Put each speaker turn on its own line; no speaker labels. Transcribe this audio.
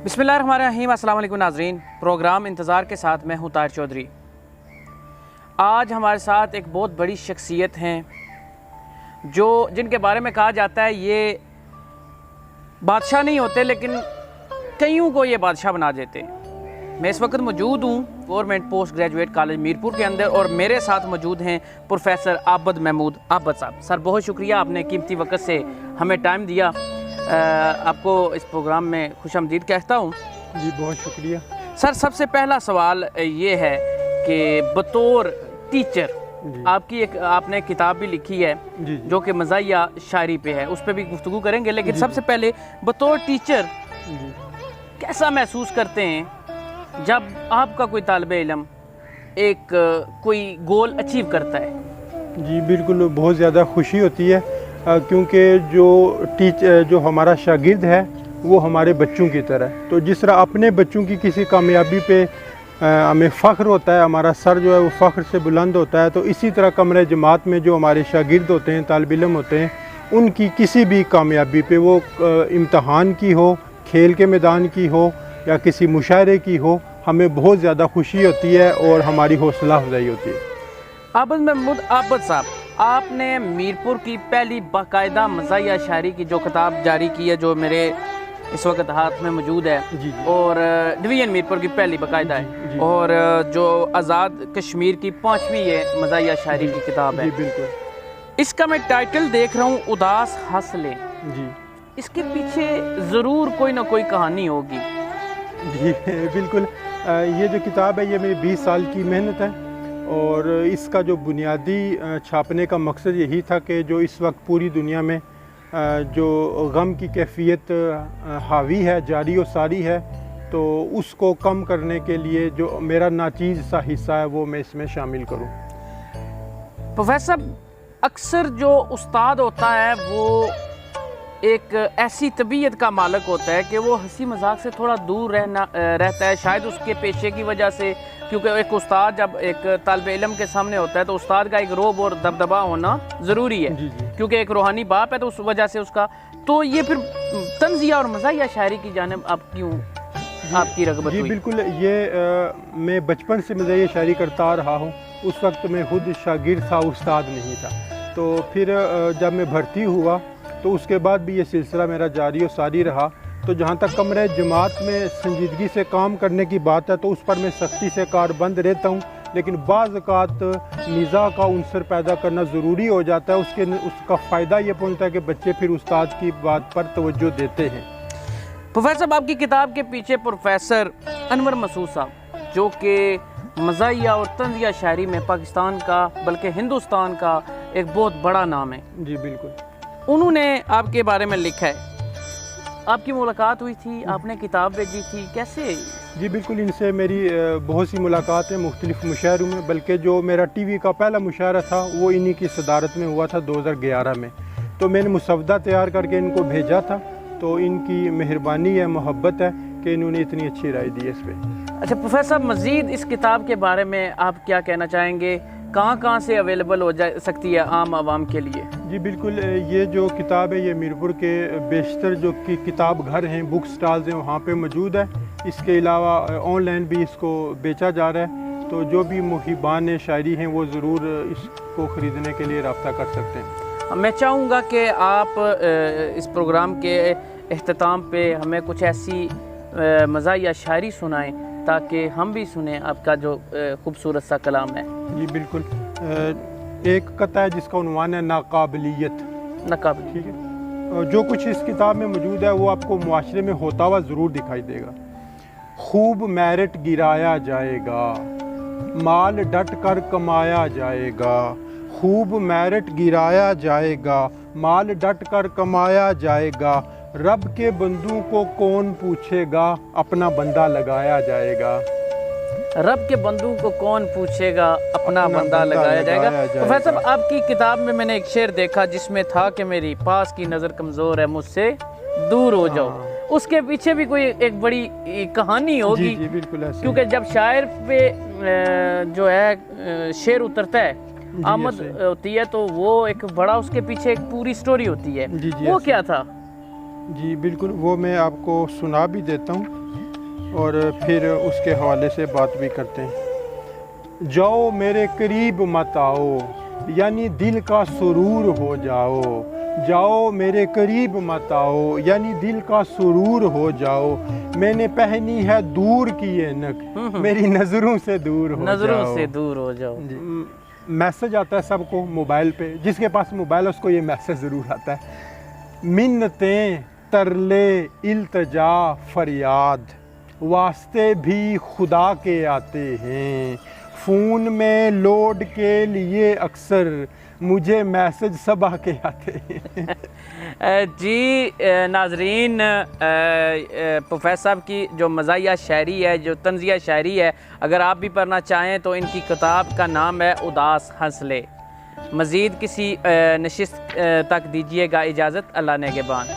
बिस्मिल्लाहिर्रहमानिर्रहीम। अस्सलाम वालेकुम नाज़रीन, प्रोग्राम इंतज़ार के साथ मैं हूँ ताहिर चौधरी। आज हमारे साथ एक बहुत बड़ी शख्सियत हैं जिनके बारे में कहा जाता है ये बादशाह नहीं होते लेकिन कईयों को ये बादशाह बना देते हैं। मैं इस वक्त मौजूद हूँ government post graduate college Mirpur के अंदर और मेरे साथ मौजूद हैं प्रोफेसर आबद महमूद आबद साहब। सर बहुत शुक्रिया, आपने कीमती वक्त से हमें टाइम दिया। आपको इस प्रोग्राम में खुशामदीद कहता हूँ।
जी बहुत शुक्रिया
सर। सबसे पहला सवाल ये है कि बतौर टीचर आपने किताब भी लिखी है
जी।
जो कि मज़ाहिया शायरी पे है, उस पर भी गुफ्तगू करेंगे, लेकिन सबसे पहले बतौर टीचर कैसा महसूस करते हैं जब आपका कोई तालिब इल्म एक कोई गोल अचीव करता है?
जी बिल्कुल, बहुत ज़्यादा खुशी होती है क्योंकि जो हमारा शागिर्द है वो हमारे बच्चों की तरह है। तो जिस तरह अपने बच्चों की किसी कामयाबी पे हमें फ़ख्र होता है, हमारा सर जो है वो फ़ख्र से बुलंद होता है, तो इसी तरह कमरे जमात में जो हमारे शागिर्द होते हैं, तालिब इल्म होते हैं, उनकी किसी भी कामयाबी पे वो इम्तहान की हो, खेल के मैदान की हो या किसी मुशायरे की हो, हमें बहुत ज़्यादा खुशी होती है और हमारी हौसला अफजाई होती है।
आबद महमूद आबद साहब, आपने मीरपुर की पहली बाकायदा मज़ाहिया शायरी की जो किताब जारी की है, जो मेरे इस वक्त हाथ में मौजूद है,
जी।
और डिवीज़न मीरपुर की पहली बाकायदा है,
जी।
और जो आज़ाद कश्मीर की 5वीं ये मज़ाहिया शायरी की किताब है।
जी बिल्कुल।
इसका मैं टाइटल देख रहा हूँ, उदास हंसले।
जी
इसके पीछे ज़रूर कोई ना कोई कहानी होगी।
जी बिल्कुल। ये जो किताब है ये मेरी 20 साल की मेहनत है और इसका जो बुनियादी छापने का मकसद यही था कि जो इस वक्त पूरी दुनिया में जो गम की कैफियत हावी है, जारी और सारी है, तो उसको कम करने के लिए जो मेरा नाचीज़ सा हिस्सा है वो मैं इसमें शामिल करूं।
प्रोफेसर, अक्सर जो उस्ताद होता है वो एक ऐसी तबीयत का मालिक होता है कि वो हंसी मजाक से थोड़ा दूर रहता है, शायद उसके पेशे की वजह से, क्योंकि एक उस्ताद जब एक तालिब इल्म के सामने होता है तो उस्ताद का एक रोब और दबदबा होना ज़रूरी है।
जी।
क्योंकि एक रूहानी बाप है, तो उस वजह से उसका, तो ये फिर तंज़िया और मज़ाहिया शायरी की जानिब आपकी रग़बत हुई?
जी बिल्कुल। ये मैं बचपन से मज़ाहिया शायरी करता आ रहा हूँ। उस वक्त मैं खुद शागिर्द था, उस्ताद नहीं था। तो फिर जब मैं भर्ती हुआ तो उसके बाद भी ये सिलसिला मेरा जारी और सारी रहा। तो जहाँ तक कमरे जमात में संजीदगी से काम करने की बात है तो उस पर मैं सख्ती से कारबंद रहता हूँ, लेकिन बाज़ औक़ात मिज़ाह का उनसर पैदा करना ज़रूरी हो जाता है। उसका फ़ायदा ये पहुँचता है कि बच्चे फिर उस्ताद की बात पर तवज्जो देते हैं।
प्रोफेसर, आपकी किताब के पीछे प्रोफेसर अनवर मसूद साहब, जो कि मज़ाहिया और तंज़िया शायरी में पाकिस्तान का बल्कि हिंदुस्तान का एक बहुत बड़ा नाम है।
जी बिल्कुल।
उन्होंने आपके बारे में लिखा है। आपकी मुलाकात हुई थी, आपने किताब भेजी थी, कैसे?
जी बिल्कुल, इनसे मेरी बहुत सी मुलाकातें मुख्तलिफ़ मुशायरों में, बल्कि जो मेरा टीवी का पहला मुशायरा था वो इन्हीं की सदारत में हुआ था 2011 में। तो मैंने मुसवदा तैयार करके इनको भेजा था। तो इनकी मेहरबानी है, मोहब्बत है कि इन्होंने इतनी अच्छी राय दी है इस पर।
अच्छा प्रोफेसर, मज़ीद इस किताब के बारे में आप क्या कहना चाहेंगे? कहाँ से अवेलेबल हो जा सकती है आम आवाम के लिए?
जी बिल्कुल, ये जो किताब है ये मीरपुर के बेशतर जो कि किताब घर हैं, बुक स्टॉल्स हैं, वहाँ पे मौजूद है। इसके अलावा ऑनलाइन भी इसको बेचा जा रहा है। तो जो भी मुहिबान शायरी हैं वो ज़रूर इसको ख़रीदने के लिए रब्ता कर सकते हैं।
मैं चाहूँगा कि आप इस प्रोग्राम के इख्तिताम पे हमें कुछ ऐसी मज़ाहिया शायरी सुनाएं ताकि हम भी सुने आपका जो खूबसूरत सा कलाम है।
जी बिल्कुल। एक कता है जिसका उन्वान है नाकाबिलियत।
नाकाबिलियत,
ठीक है। जो कुछ इस किताब में मौजूद है वो आपको मुआशरे में होता हुआ ज़रूर दिखाई देगा। खूब मेरिट गिराया जाएगा, माल डट कर कमाया जाएगा। खूब मेरिट गिराया जाएगा, माल डट कर कमाया जाएगा। रब के बंदों को कौन पूछेगा, अपना बंदा लगाया जाएगा।
रब के बंदों को कौन पूछेगा, अपना बंदा लगाया जाएगा। प्रोफेसर, आपकी किताब में मैंने एक शेर देखा जिसमें था कि मेरी पास की नज़र कमज़ोर है, मुझसे दूर हो जाओ। उसके पीछे भी कोई एक बड़ी कहानी होगी।
जी बिल्कुल ऐसे।
क्योंकि जब शायर पे जो है शेर उतरता है, आमद होती है, तो वो एक बड़ा उसके पीछे एक पूरी स्टोरी होती है।
जी
वो क्या था?
जी बिल्कुल, वो मैं आपको सुना भी देता हूँ। और फिर उसके हवाले से बात भी करते हैं। जाओ मेरे करीब मत आओ, यानी दिल का सुरूर हो जाओ। जाओ मेरे करीब मत आओ, यानी दिल का सुरूर हो जाओ। मैंने पहनी है दूर की ऐनक, मेरी नज़रों से दूर हो जाओ।
नज़रों से दूर हो जाओ।
मैसेज आता है सबको मोबाइल पे, जिसके पास मोबाइल है उसको ये मैसेज ज़रूर आता है। मिन्नतें, तरले, इल्तजा, फरियाद, वास्ते भी खुदा के आते हैं। फ़ोन में लोड के लिए अक्सर मुझे मैसेज सबा के आते हैं।
जी नाजरीन, प्रोफेसर साहब की जो मज़ाहिया शायरी है, जो तंज़िया शायरी है, अगर आप भी पढ़ना चाहें तो इनकी किताब का नाम है उदास हंसले। मज़ीद किसी नशिस्त तक दीजिएगा इजाज़त। अल्लाह ने के बान।